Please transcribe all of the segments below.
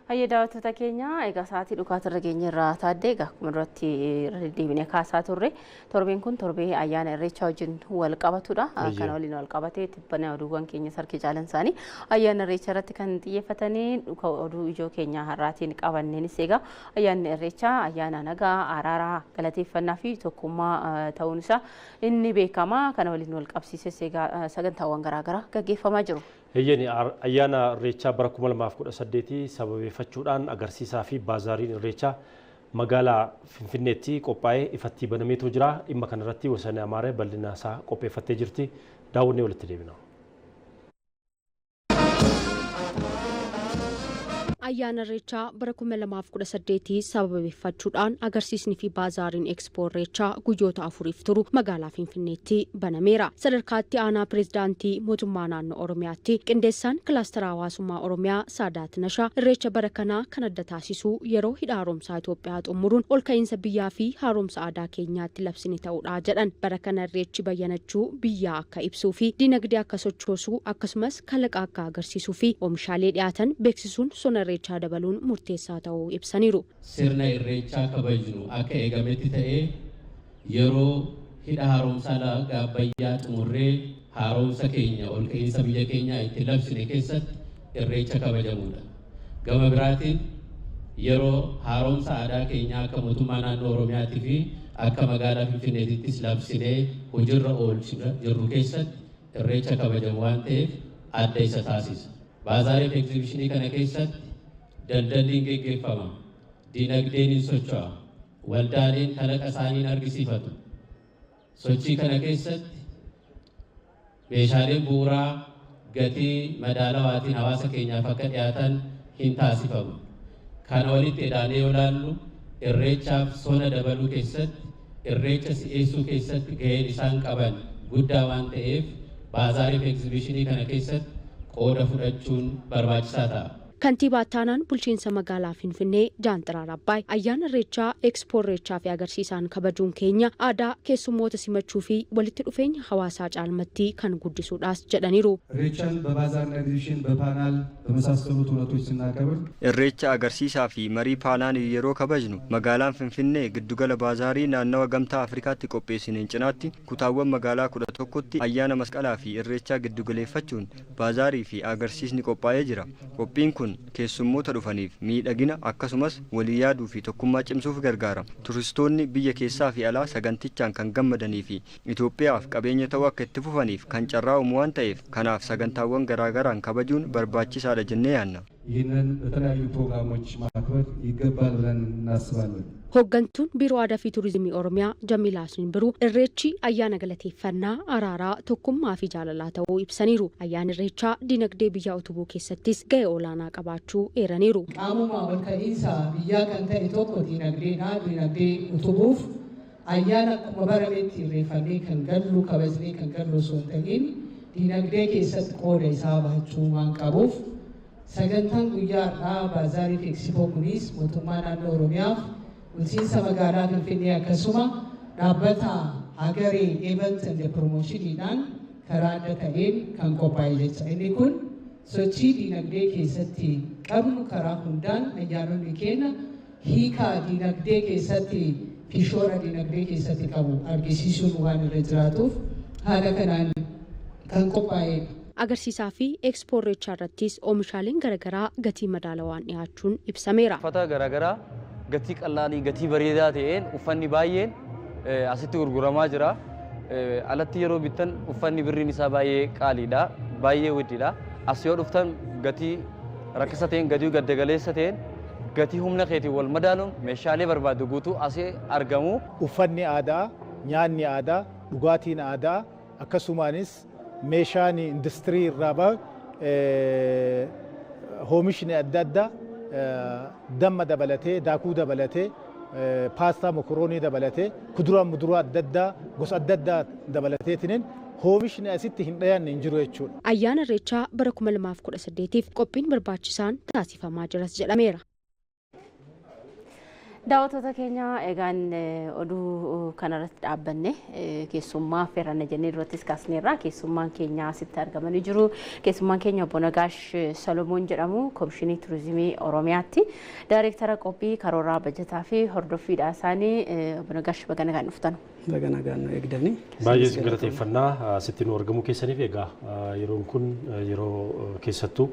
Daawwattoota keenya egaa sa'aatii dhukaatirra keenya irraa taaddee egaa akkuma duratti deebinee kaasaa turre torbeen kun torbee ayyaana irreechaa wajjin wal qabatudha. Kan waliin wal qabatee tibbana oduuwwan keenya sarki caalan isaanii ayyaana irreechaa irratti kan xiyyeeffatanii oduu ijoo keenya har'aatiin qabanneenis egaa ayyaanni irreechaa ayyaana nagaa araaraa galateeffannaa fi tokkummaa ta'uun isaa inni beekama. Kana waliin wal qabsiises egaa sagantaawwan garaagaraa gaggeeffamaa jiru. Ayyaana irreechaa bara 2018 sababeeffachuudhaan agarsiisaa fi baazaariin irreechaa magaalaa Finfinneetti qophaa'ee ifatti banameetu jira. Dhimma kanarratti Wasanee Amaaree bal'ina isaa qopheeffattee jirti. Daawwannee walitti deebina. Ayyaana irreechaa bara 2018 sababeeffachuudhaan agarsiisni fi baazaariin Expo irreechaa guyyoota afuriif turu magaalaa Finfinneetti banameera. Sadarkaatti aanaa pireezidaantii mootummaa naannoo Oromiyaatti qindeessaan kilaastara hawaasummaa Oromiyaa Saadaat Nashaa irreecha bara kanaa kan adda taasisu yeroo hidha haaromsaa Itoophiyaa xumuruun ol ka'iinsa biyyaa fi haaromsa aadaa keenyaatti labsine ta'uudha jedhan. Bara kana irreechi bayyanachuu biyyaa akka ibsuu fi dinagdee akka sochoosuu akkasumas kalaqa akka agarsiisuu fi oomishaalee dhiyaatan beeksisuun sona irreechaa dabaluun murteessaa ta'uu ibsaniiru. Sirna irreechaa kabajnu akka eegametti ta'ee yeroo hidha haaromsaa laga Abbayyaa xumurree haaromsa keenya ol ka'iinsa biyya keenyaa itti labsine keessatti irreecha kabajamuudha. Gama biraatiin yeroo haaromsa aadaa keenyaa akka mootummaa naannoo Oromiyaatii fi akka magaalaa Finfinneettis labsinee hojiirra oolchaa jirru keessatti irreecha kabajamu waan ta'eef adda isa taasisa. Baazaarii fi egzibishinii kana keessatti daldalli geggeeffama, dinagdeen ni socho'a, waldaaleen kalaqa isaanii argisiifatu. Sochii kana keessatti meeshaaleen bu'uuraa gatii madaalawaatiin hawaasa keenyaaf akka dhiyaatan hin taasifamu. Kana walitti hidhaanee yoo ilaallu irreechaaf sona dabaluu keessatti, irreecha si'eessuu keessatti gaheen isaan qaban guddaa waan ta'eef baazaarii fi egzibishinii kana keessatti qooda fudhachuun barbaachisaa ta'a. Kantiibaa Taanaan bulchiinsa magaalaa Finfinnee Jaanxiraar Abbaay ayyaana irreechaa Expo irreechaa fi agarsiisaan kabajuun keenya aadaa keessummoota simachuu fi walitti dhufeenya hawaasaa caalmatti kan guddisuudhaas jedhaniiru. ኢሬቻን በባዛርና ኤግዚቢሽን በፓናል በመሳሰሉት ሁነቶች ስናከብር irreecha agarsiisaa fi marii paanaan yeroo kabajnu magaalaan Finfinnee giddugala baazaarii naannawa gamtaa Afrikaatti qopheessineen cinaatti kutaawwan magaalaa 11tti ayyaana masqalaa fi irreechaa giddugaleeffachuun baazaarii fi agarsiisni qophaa'ee jira. Qophiin kun keessummoota dhufaniif miidhagina akkasumas walii yaaduu fi tokkummaa cimsuuf gargaara. Turistoonni biyya keessaa fi alaa sagantichaan kan gammadanii fi Itoophiyaaf qabeenya ta'uu akka itti fufaniif kan carraa uumu waan ta'eef kanaaf sagantaawwan garaagaraan kabajuun barbaachisaadha jennee yaadna. ይህንን በተለያዩ ፕሮግራሞች ማክበር ይገባል ብለን እናስባለን። Hooggantuun Biiroo Aadaa fi Turizimii Oromiyaa Jamilaa Sinbiruu irreechi ayyaana galateeffannaa araaraa tokkummaa fi jaalalaa ta'uu ibsaniiru. Ayyaana irreechaa dinagdee biyyaa utubuu keessattis gahee olaanaa qabaachuu eeraniiru. Qaamuma ol ka'iinsa biyyaa kan ta'e tokko dinagdeedha. Dinagdee utubuuf ayyaana akkuma barameetti irreeffannee kan gallu kabajnee kan gallu osoo hin ta'in dinagdee keessatti qooda isaa bahachuu waan qabuuf sagantaan guyyaadhaa baazaarii fi Expo kunis mootummaa naannoo Oromiyaaf bulchiinsa magaalaa Finfinnee akkasuma dhaabbata hagaree event and promotioniidhaan karaa adda ta'een kan qophaa'e jecha. Inni kun sochii dinagdee keessatti qabnu karaa hundaan ayyaanonni keenya hiikaa dinagdee keessatti fi shoora dinagdee keessatti qabu argisiisuun waan irra jiraatuuf haala kanaan kan qophaa'e. Agarsiisaa fi Expo irreechaa irrattis oomishaaleen garaagaraa gatii madaalawaan dhiyaachuun ibsameera. Uffata garaagaraa gatii qallaalii gatii bareedaa ta'een uffanni baay'een asitti gurguramaa jira. Alatti yeroo bittan uffanni birriin isaa baay'ee qaaliidha, baay'ee widdiidha. As yoo dhuftan gatii rakkisa ta'een gatii gaddagaleessa ta'een gatii humna keetiin wal madaaluun meeshaalee barbaadu guutuu asii argamu. Uffanni aadaa, nyaanni aadaa, dhugaatiin aadaa akkasumaanis meeshaan industirii irraa bahu oomishni adda addaa damma dabalatee daakuu dabalatee paastaa mokoroonii dabalatee kuduraan muduraa adda addaa gosa adda addaa dabalateetiin oomishni asitti hin dhiyaanne hin jiru jechuudha. Ayyaana irreechaa bara 2018f qophiin barbaachisaan taasifamaa jiras jedhameera. Daawwattoota keenya egaan oduu kanarratti dhaabbanne keessummaa Feerranna jennee durattis kaasneerra. Keessummaan keenya asitti argamanii jiru. Keessummaan keenya Obbo Nagaash Salomoon jedhamu Komishinii Turizimii Oromiyaatti. Daayireektara qophii karooraa bajataa fi hordoffiidha isaanii. Obbo Nagaash baga nagaan dhuftan. Baga nagaan eegdanii. Baay'ee galateeffannaa asitti nu argamuu keessaniif egaa yeroon kun yeroo keessattuu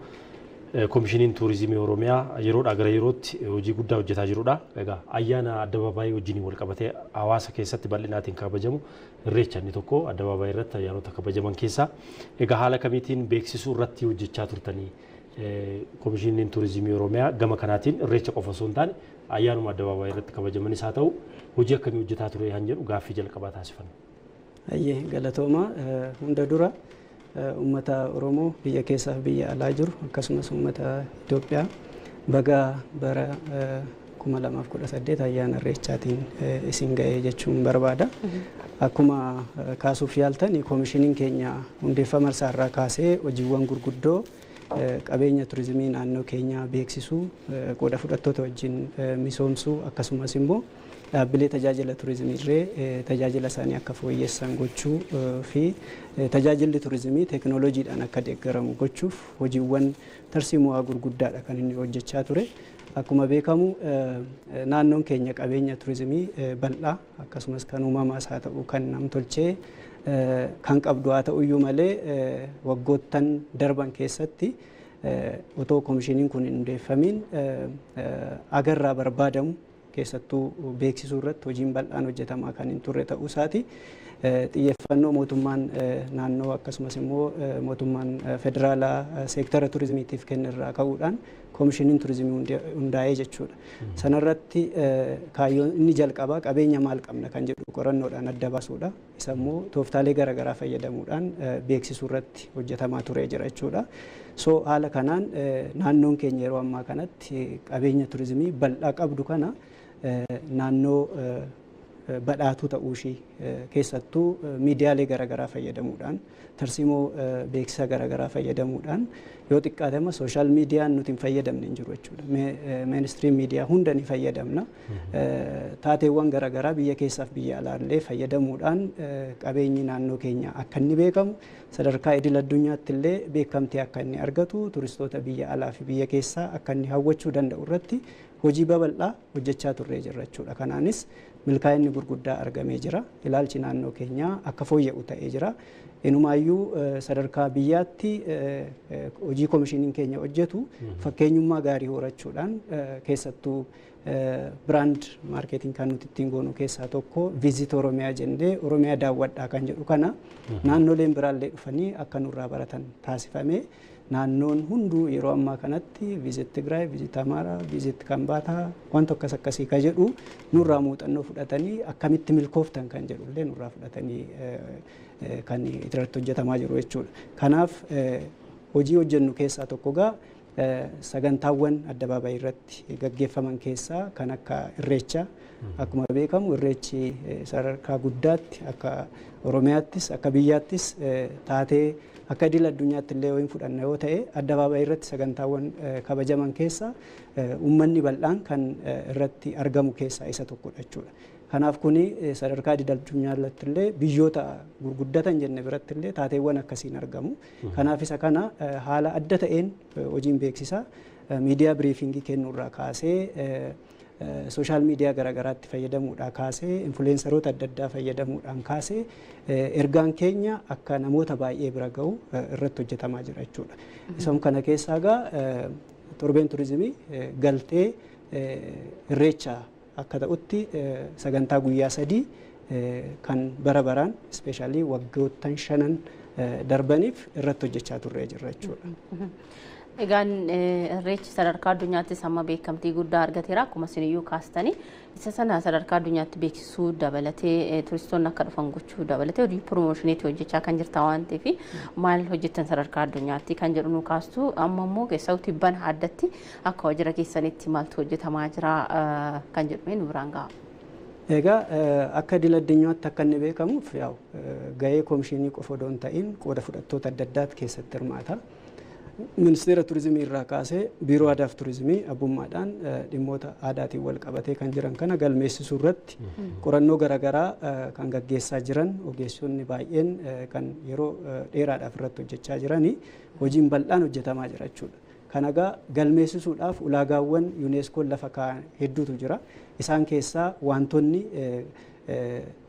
Komishiniin Turizimii Oromiyaa yeroodhaa gara yerootti hojii guddaa hojjetaa jirudha. Egaa ayyaana addabaabaayii wajjin wal qabatee hawaasa keessatti bal'inaatiin kabajamu irreecha inni tokko addabaabaayii irratti ayyaanota kabajaman keessaa. Egaa haala kamiitiin beeksisuu irratti hojjechaa turtanii Komishiniin Turizimii Oromiyaa gama kanaatiin irreecha qofa osoo hin taane ayyaanuma addabaabaayii irratti kabajamanis haa ta'u hojii akkamii hojjetaa ture han jedhu gaaffii jalqabaa taasifanna. Ayyee galatooma hunda dura ummata Oromoo biyya keessaa biyya alaa jiru akkasumas ummata Itoophiyaa baga bara 2018 ayyaana irreechaatiin isin ga'ee jechuun barbaada. Akkuma kaasuuf yaaltan komishiniin keenya hundeeffama isaarraa kaasee hojiiwwan gurguddoo qabeenya turizimii naannoo keenyaa beeksisuu qooda fudhattoota wajjin misoomsuu akkasumas immoo dhaabbilee tajaajila turizimii irree tajaajila isaanii akka fooyyessan gochuu fi tajaajilli turizimii teekinooloojiidhaan akka deeggaramu gochuuf hojiiwwan tarsiimoo gurguddaadha kan inni hojjechaa ture. Akkuma beekamu naannoon keenya qabeenya turizimii bal'aa akkasumas kan uumamaas haa ta'u kan namtolchee kan qabdu haa ta'uyyuu malee waggoottan darban keessatti otoo komishiniin kun hin hundeeffamiin agarraa barbaadamu keessattuu beeksisuu irratti hojiin bal'aan hojjetamaa kan hin turre ta'uu isaati. Xiyyeeffannoo mootummaan naannoo akkasumas immoo mootummaan federaalaa seektara turizimiitiif kennirraa ka'uudhaan komishiniin turizimii hundaa'ee jechuudha. Sanarratti kaayyoon inni jalqabaa qabeenya maal qabna kan jedhu qorannoodhaan adda baasuudha. Isa immoo tooftaalee garaagaraa fayyadamuudhaan beeksisuu irratti hojjetamaa turee jira jechuudha. So haala kanaan naannoon keenya yeroo ammaa kanatti qabeenya turizimii bal'aa qabdu kana naannoo badhaatuu ta'uu ishii keessattuu miidiyaalee garaagaraa fayyadamuudhaan tarsiimoo beeksisa garaagaraa fayyadamuudhaan yoo xiqqaatama sooshaal miidiyaan nuti hin fayyadamne hin jiru jechuudha. Meenistiriim miidiyaa hunda ni fayyadamna. Taateewwan garaagaraa biyya keessaaf biyya alaallee fayyadamuudhaan qabeenyi naannoo keenya akka inni beekamu sadarkaa idil addunyaatti illee beekamtii akka inni argatu turistoota biyya alaa fi biyya keessaa akka inni hawwachuu danda'u irratti hojii babal'aa hojjechaa turree jirra jechuudha. Kanaanis milkaa'inni gurguddaa argamee jira. Ilaalchi naannoo keenyaa akka fooyya'u ta'ee jira. Inumaayyuu sadarkaa biyyaatti hojii komishiniin keenya hojjetu fakkeenyummaa gaarii horachuudhaan keessattuu biraand maarkeetiin kan nuti ittiin goonu keessaa tokko viizit Oromiyaa jennee Oromiyaa daawwadhaa kan jedhu kana naannoleen biraallee dhufanii akka nurraa baratan taasifame. Naannoon hunduu yeroo ammaa kanatti viizit Tigraay, viizit Amaaraa, viizit Kambaataa wanta akkasii ka jedhu nurraa muuxannoo fudhatanii akkamitti milkooftan kan jedhullee nurraa fudhatanii kan irratti hojjetamaa jiru jechuudha. Kanaaf hojii hojjennu keessaa tokko gaa sagantaawwan addabaabaayii irratti gaggeeffaman keessaa kan akka irreechaa akkuma beekamu irreechi sadarkaa guddaatti akka Oromiyaattis akka biyyaattis taatee akka idil addunyaatti illee yoo fudhanna yoo ta'e addabaabaayii irratti sagantaawwan kabajaman keessaa uummanni bal'aan kan irratti argamu keessaa isa tokkodha jechuudha. Kanaaf kuni sadarkaa idil addunyaatti illee biyyoota gurguddatan jenne biratti illee taateewwan akkasiin argamu. Kanaaf isa kana haala adda ta'een hojiin beeksisaa miidiyaa biriifingii kennuurraa kaasee sooshaal miidiyaa garaagaraatti fayyadamuudhaan kaasee infuleensoroota adda addaa fayyadamuudhaan kaasee ergaan keenya akka namoota baay'ee bira ga'u irratti hojjetamaa jira jechuudha. Isaan kana keessaa egaa torbeen turizimii galtee irreechaa akka ta'utti sagantaa guyyaa 3 kan bara baraan ispeeshaalii waggoottan 5 darbaniif irratti hojjechaa turree jirra jechuudha. Egaan irreechi sadarkaa addunyaatti amma beekamtii guddaa argateera akkuma isiniyyuu kaastanii isa sana sadarkaa addunyaatti beeksisuu dabalatee turistoonni akka dhufan gochuu dabalatee hojii piroomoshiniitti hojjechaa kan jirta waan ta'eef maal hojjettan sadarkaa addunyaatti kan jedhu nu kaastu amma immoo keessaa tibban addatti akka waajjira keessanitti maaltu hojjetamaa jira kan jedhu nu biraan ga'a. Egaa akka idil addunyaatti akka inni beekamuuf gahee komishinii qofa odoo hin ta'in qooda fudhattoota adda addaatti keessatti hirmaata. ministeera turizimii irraa kaasee biiroo aadaa fi turizimii abbummaadhaan dhimmoota aadaatiin wal qabatee kan jiran kana galmeessisuu irratti qorannoo garaagaraa kan gaggeessaa jiran ogeessonni baay'een kan yeroo dheeraadhaaf irratti hojjechaa jiranii hojiin bal'aan hojjetamaa jira jechuudha. Kan egaa galmeessisuudhaaf ulaagaawwan yuuneeskoon lafa kaa'an hedduutu jira. Isaan keessaa wantoonni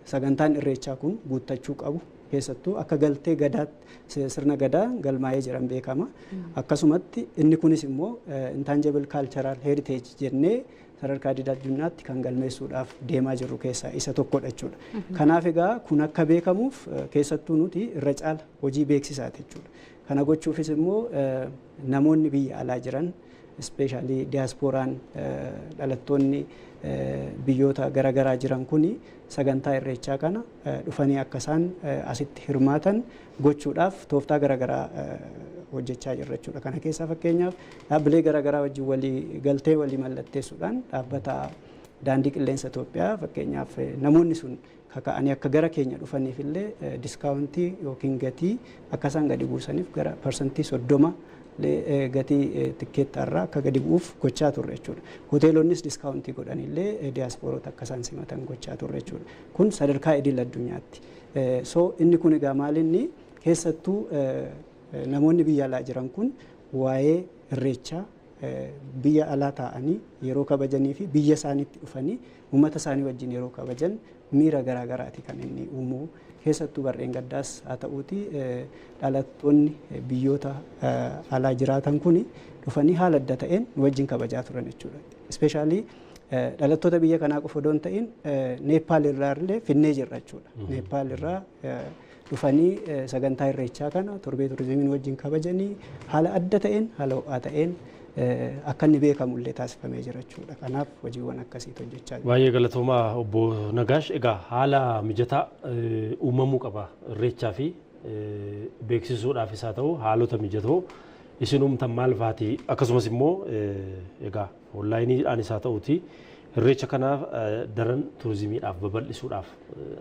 sagantaan irreechaa kun guuttachuu qabu. Keessattuu akka galtee gadaatti sirna gadaa galmaa'ee jiran beekama. Akkasumatti inni kunis immoo intangible cultural heritage jennee sadarkaa addunyaatti kan galmeessuudhaaf deemaa jirru keessaa isa tokkodha jechuudha. Kanaaf egaa kun akka beekamuuf keessattuu nuti irra caala hojii beeksisaati jechuudha. Kana gochuufis immoo namoonni biyya alaa jiran ispeeshaalii diyaaspooraan dhalattoonni biyyoota garaagaraa jiran kuni sagantaa irreechaa kana dhufanii akka isaan asitti hirmaatan gochuudhaaf tooftaa garaagaraa hojjechaa jirra jechuudha. Kana keessaa fakkeenyaaf dhaabbilee garaagaraa wajjin walii galtee walii mallatteessuudhaan dhaabbata daandii qilleensa Itoophiyaa fakkeenyaaf namoonni sun kaka'anii akka gara keenya dhufaniif illee diskaawuntii yookiin gatii akka isaan gadi buusaniif gara parsantii 30 gatii tikkeettaarraa akka gadi bu'uuf gochaa turre jechuudha. Hoteelonnis diskaawuntii godhanillee diyaaspoorota akka isaan simatan gochaa turre jechuudha. Kun sadarkaa idil addunyaatti. Inni kun egaa maalinni keessattuu namoonni biyya alaa jiran kun waa'ee irreechaa biyya alaa taa'anii yeroo kabajanii fi biyya isaaniitti dhufanii uummata isaanii wajjin yeroo kabajan miira garaagaraati kan inni uumu. Keessattuu barreen gaddaas haa ta'uuti dhalattoonni biyyoota alaa jiraatan kun dhufanii haala adda ta'een wajjin kabajaa turan jechuudha. Ispeeshaalii dhalattoota biyya kanaa qofa odoo hin ta'in Neepaal irraa illee finnee jirra jechuudha. Neepaal irraa dhufanii sagantaa irreechaa kana torbee turizimiin wajjin kabajanii haala adda ta'een haala ho'aa ta'een akka inni beekamu illee taasifamee jira jechuudha. Kanaaf hojiiwwan akkasiitu hojjechaa jira. Baay'ee galatoomaa obbo Nagaash. Egaa haala mijataa uumamuu qaba irreechaa fi beeksisuudhaafis haa ta'u haalota mijatoo isin uumtan maal faati akkasumas immoo egaa onlaayiniidhaanis haa ta'uuti irreecha kanaaf daran turizimiidhaaf babal'isuudhaaf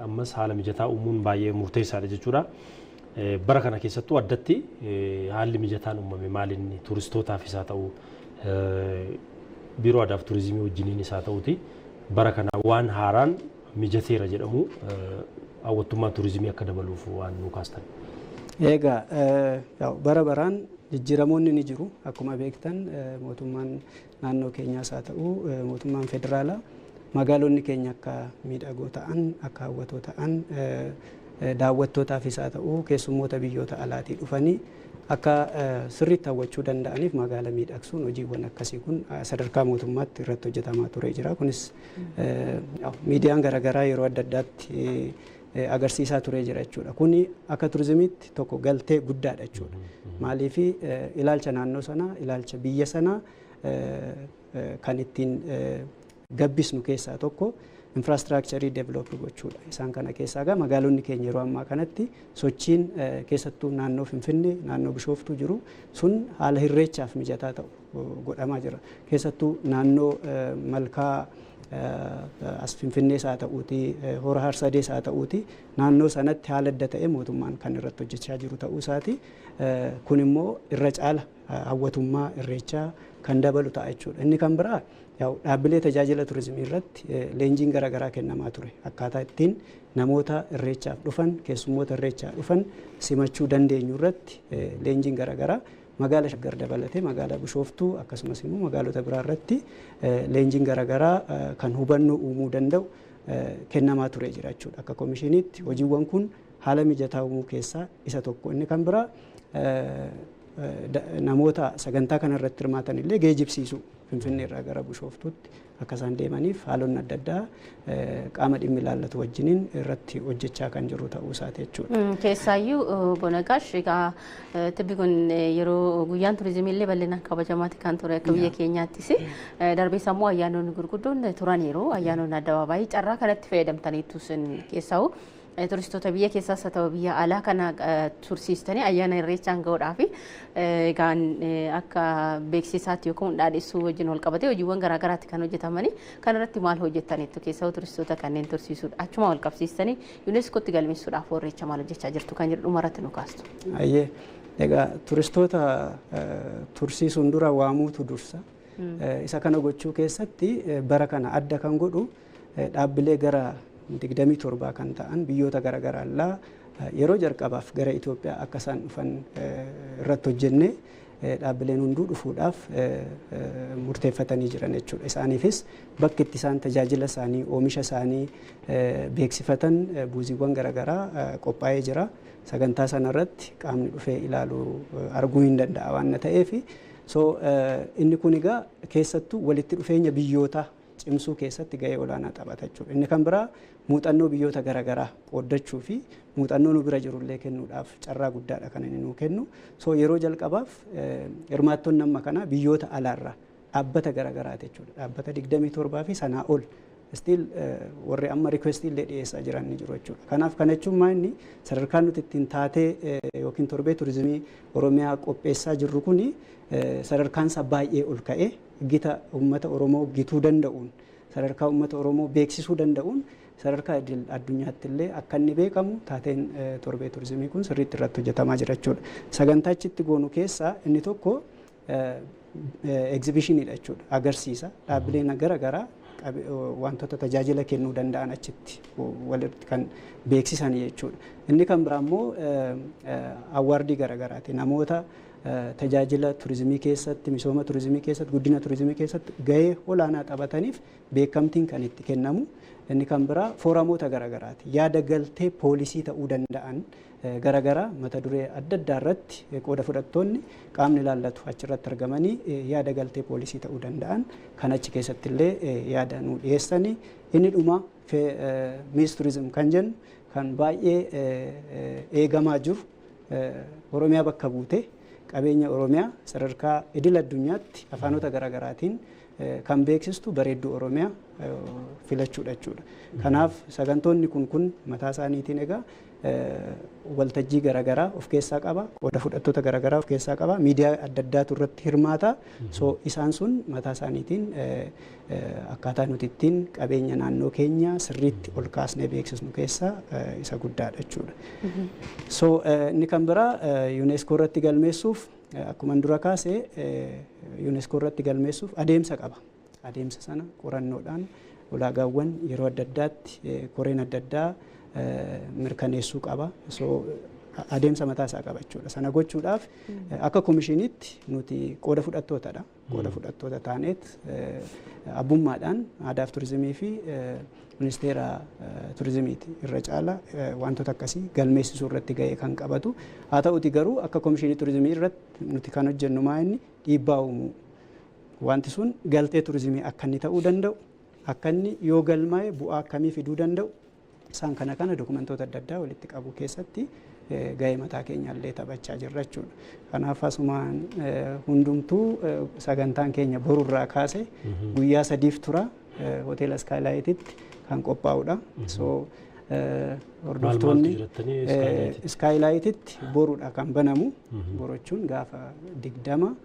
ammas haala mijataa uumuun baay'ee murteessaadha jechuudha. Bara kana keessattuu addatti haalli mijataan uumame maalinni turistootaafis haa ta'u biiroo aadaa fi turizimii wajjiniinis haa ta'uuti bara kana waan haaraan mijateera jedhamu hawwattummaan turizimii akka dabaluuf waan nu kaastan. Egaa bara baraan jijjiiramoonni ni jiru. Akkuma beektan mootummaan naannoo keenyaas haa ta'u mootummaan federaalaa magaalonni keenya akka miidhagoo ta'an akka hawwatoo ta'an daawwattootaafis haa ta'u keessummoota biyyoota alaatii dhufanii akka sirriitti hawwachuu danda'aniif magaalaa miidhagsuun hojiiwwan akkasii kun sadarkaa mootummaatti irratti hojjetamaa turee jira. Kunis miidiyaan garaagaraa yeroo adda addaatti agarsiisaa turee jira jechuudha. Kuni akka turizimiitti tokko galtee guddaadha jechuudha. Maaliif ilaalcha naannoo sanaa ilaalcha biyya sanaa kan ittiin gabbisnu keessaa tokko infraastiraakcharii deeveloopi gochuudha. Isaan kana keessaa egaa magaalonni keenya yeroo ammaa kanatti sochiin keessattuu naannoo Finfinnee naannoo Bishooftuu jiru sun haala irreechaaf mijataa ta'u godhamaa jira. Keessattuu naannoo malkaa as Finfinnees haa ta'uuti hora Harsadees haa ta'uuti naannoo sanatti haala adda ta'e mootummaan kan irratti hojjechaa jiru ta'uu isaati. Kun immoo irra caala hawwatummaa irreechaa kan dabalu ta'a jechuudha. Inni kan biraa dhaabbilee tajaajila turizimii irratti leenjiin garaagaraa kennamaa ture. Akkaataa ittiin namoota irreechaaf dhufan keessummoota irreechaaf dhufan simachuu dandeenyu irratti leenjiin garaagaraa magaalaa Shaggar dabalatee magaalaa Bishooftuu akkasumas immoo magaalota biraa irratti leenjiin garaagaraa kan hubannoo uumuu danda'u kennamaa ture jira jechuudha. Akka komishiniitti hojiiwwan kun haala mijataa uumuu keessaa isa tokko. Inni kan biraa namoota sagantaa kana irratti hirmaatan illee geejjibsiisuu Finfinnee irraa gara Bishooftuutti akka isaan deemaniif haalonni adda addaa qaama dhimmi ilaallatu wajjiniin irratti hojjechaa kan jiru ta'uu isaati jechuudha. Keessaayyuu obbo Nagaash egaa tibbi kun yeroo guyyaan turizimii illee bal'inaan kabajamaati kan ture akka biyya keenyaattis darbee sammuu ayyaanonni gurguddoon turan yeroo ayyaanonni addabaabaayii carraa kanatti fayyadamtaniitu sin keessaa'u. Turistoota biyya keessaas haa ta'u biyya alaa kana tursiistanii ayyaana irreechaan gahuudhaaf egaan akka beeksisaatti yookaan dhaadhessuu wajjin wal qabatee hojiiwwan garaagaraatti kan hojjetamanii kan irratti maal hojjettaniitu keessaa turistoota kanneen tursiisuudha achuma wal qabsiistanii yuuneeskootti galmeessuudhaaf irreecha maal hojjechaa jirtu kan jedhu dhumarratti nu kaastu. Egaa turistoota tursiisuun dura waamuutu dursa. Isa kana gochuu keessatti bara kana adda kan godhu dhaabbilee gara 27 kan ta'an biyyoota garaagaraa irraa yeroo jalqabaaf gara Itoophiyaa akka isaan dhufan irratti hojjennee dhaabbileen hunduu dhufuudhaaf murteeffatanii jiran jechuudha. Isaaniifis bakki itti isaan tajaajila isaanii, oomisha isaanii beeksifatan buuziiwwan garaagaraa qophaa'ee jira. Sagantaa sanarratti qaamni dhufee ilaalu arguu hin danda'a waan ta'eef inni kun egaa keessattuu walitti dhufeenya biyyootaa cimsuu keessatti gahee olaanaa taphata jechuudha. Inni kan biraa muuxannoo biyyoota garaagaraa qooddachuu fi muuxannoo nu bira jirullee kennuudhaaf carraa guddaadha kan inni nuu kennu. Yeroo jalqabaaf hirmaattonni amma kana biyyoota alaarraa dhaabbata garaagaraati jechuudha. Dhaabbata 27 fi sanaa ol still warri amma request illee dhiyeessaa jiran ni jiru jechuudha. Kanaaf kana jechuun maanni sadarkaan nuti ittiin taatee yookiin torbee turizimii Oromiyaa qopheessaa jirru kuni sadarkaan isaa baay'ee ol ka'ee gita uummata Oromoo gituu danda'uun sadarkaa uummata Oromoo beeksisuu danda'uun sadarkaa addunyaatti illee akka inni beekamu taateen torbee turizimii kun sirriitti irratti hojjetamaa jira jechuudha. Sagantaa achitti goonu keessaa inni tokko egzibishiniidha jechuudha. Agarsiisa dhaabbileen garaagaraa wantoota tajaajila kennuu danda'an achitti walitti kan beeksisan jechuudha. Inni kan biraa immoo awwaardii garaagaraati. Namoota tajaajila turizimii keessatti, misooma turizimii keessatti, guddina turizimii keessatti gahee olaanaa taphataniif beekamtiin kan itti kennamu. Inni kan biraa fooramoota garaagaraati. Yaada galtee poolisii ta'uu danda'an garaagaraa mata duree adda addaa irratti qooda fudhattoonni qaamni ilaallatu achirratti argamanii yaada galtee poolisii ta'uu danda'an kan achi keessatti illee yaada nu dhiyeessanii inni dhuma miis turizim kan jennu kan baay'ee eegamaa jiru Oromiyaa bakka buute qabeenya Oromiyaa sadarkaa idil addunyaatti afaanota garaagaraatiin kan beeksistu bareedduu Oromiyaa filachuudha jechuudha. Kanaaf sagantoonni kun mataa isaaniitiin egaa waltajjii garaagaraa of keessaa qaba, qooda fudhattoota garaagaraa of keessaa qaba, miidiyaa adda addaatu irratti hirmaata. Isaan sun mataa isaaniitiin akkaataa nuti ittiin qabeenya naannoo keenya sirriitti ol kaasnee beeksisnu keessaa isa guddaadha jechuudha. Inni kan biraa UNESCO irratti galmeessuuf akkuma dura kaasee UNESCO irratti galmeessuuf adeemsa qaba. Adeemsa sana qorannoodhaan ulaagaawwan yeroo adda addaatti koreen adda addaa mirkaneessuu qaba. Adeemsa mataa isaa qaba jechuudha. Sana gochuudhaaf akka komishiniitti nuti qooda fudhattootadha. Qooda fudhattoota taaneet abbummaadhaan aadaaf turizimii fi ministeera turizimiiti irra caala wantoota akkasii galmeessisuu irratti gahee kan qabatu. Haa ta'uti garuu akka komishinii turizimii irratti nuti kan hojjennu maa'inni dhiibbaa uumuu. Wanti sun galtee turizimii akka inni ta'uu danda'u, akka inni yoo galmaa'e bu'aa akkamii fiduu danda'u isaan kana dokumentoota adda addaa walitti qabu keessatti gahee mataa keenyallee taphachaa jirra jechuudha. Kanaaf asumaan hundumtuu sagantaan keenya borurraa kaase guyyaa 3 tura hoteela Skylight'tti kan qophaa'udha. Hordoftoonni Skylight'tti boruudha kan banamu. Borochuun gaafa 20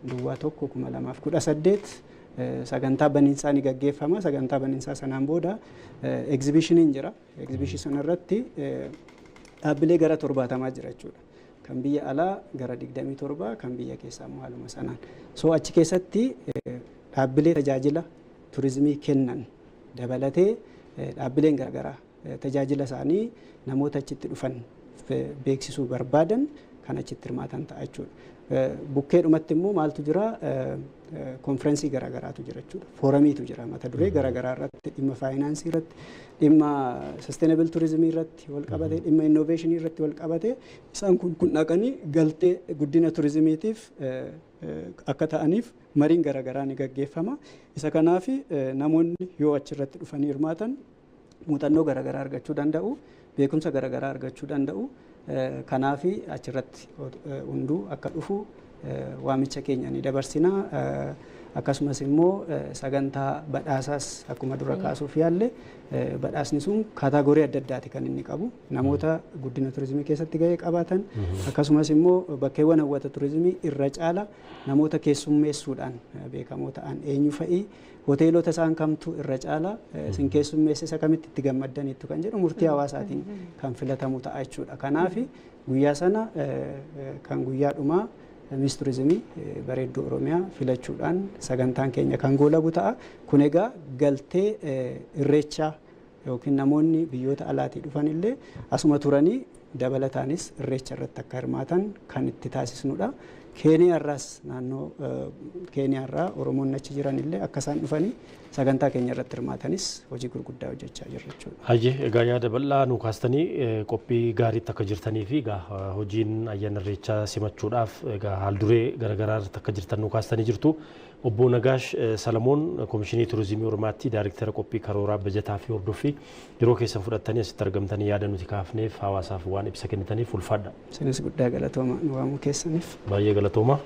Duwwaa 1/2018 sagantaa baniinsaa ni gaggeeffama. Sagantaa baniinsaa sanaan booda egzibishiniin jira. Egzibishinii irratti dhaabbilee gara 70 jira jechuudha. Kan biyya alaa gara 27, kan biyya keessaa immoo haaluma sanaan. Achi keessatti dhaabbilee tajaajila turizimii kennan dabalatee dhaabbileen garaagaraa tajaajila isaanii namoota achitti dhufan beeksisuu barbaadan kan achitti hirmaatan ta'a jechuudha. Bukkeedhumatti immoo maaltu jira? Konferensii garaagaraatu jira jechuudha. Fooramiitu jira mata duree garaagaraa irratti dhimma faayinaansii irratti, dhimma sustainable turizimii irratti wal qabatee, dhimma innoveeshinii irratti wal qabatee isaan kun dhaqanii galtee guddina turizimiitiif akka ta'aniif mariin garaagaraa ni gaggeeffama. Isa kanaaf namoonni yoo achirratti dhufanii hirmaatan muuxannoo garaagaraa argachuu danda'u, beekumsa garaagaraa argachuu danda'u. Kanaaf achirratti hunduu akka dhufu waamicha keenya ni dabarsina. akkasumas immoo sagantaa badhaasaas akkuma dura kaasuuf yaalle badhaasni sun kaataagorii adda addaati kan inni qabu namoota guddina turizimii keessatti gahee qabaatan akkasumas immoo bakkeewwan hawwata turizimii irra caala namoota keessummeessuudhaan beekamoo ta'an eenyu fa'i hoteelota isaan kamtu irra caala sin keessummeessisa kamitti itti gammaddaniitu kan jedhu murtii hawaasaatiin kan filatamu ta'a jechuudha. Kanaaf guyyaa sana kan guyyaa dhumaa Ministeerri turizimii bareedduu Oromiyaa filachuudhaan sagantaan keenya kan goolabu ta'a. Kun egaa galtee irreechaa yookiin namoonni biyyoota alaatii dhufan illee asuma turanii dabalataanis irreecha irratti akka hirmaatan kan itti taasisnudha. Keeniyaarraas naannoo Keeniyaarraa Oromoonni achi jiran illee akka isaan dhufanii sagantaa keenya irratti hirmaatanis hojii gurguddaa hojjechaa jirra jechuudha. Hayyee egaa yaada bal'aa nu kaastanii qophii gaariitti akka jirtanii fi egaa hojiin ayyaana irreechaa simachuudhaaf egaa haalduree garaagaraa irratti akka jirtan nu kaastanii jirtu. Obbo Nagaash Salamoon Komishinii Turizimii Oromiyaatti Daayireektara Qophii Karooraa Bajataa fi Hordoffii yeroo keessan fudhattanii asitti argamtanii yaada nuti kaafneef hawaasaaf waan ibsa kennitaniif ulfaadha. Isinis guddaa galatooma nu waamuu keessaniif. Baay'ee galatooma.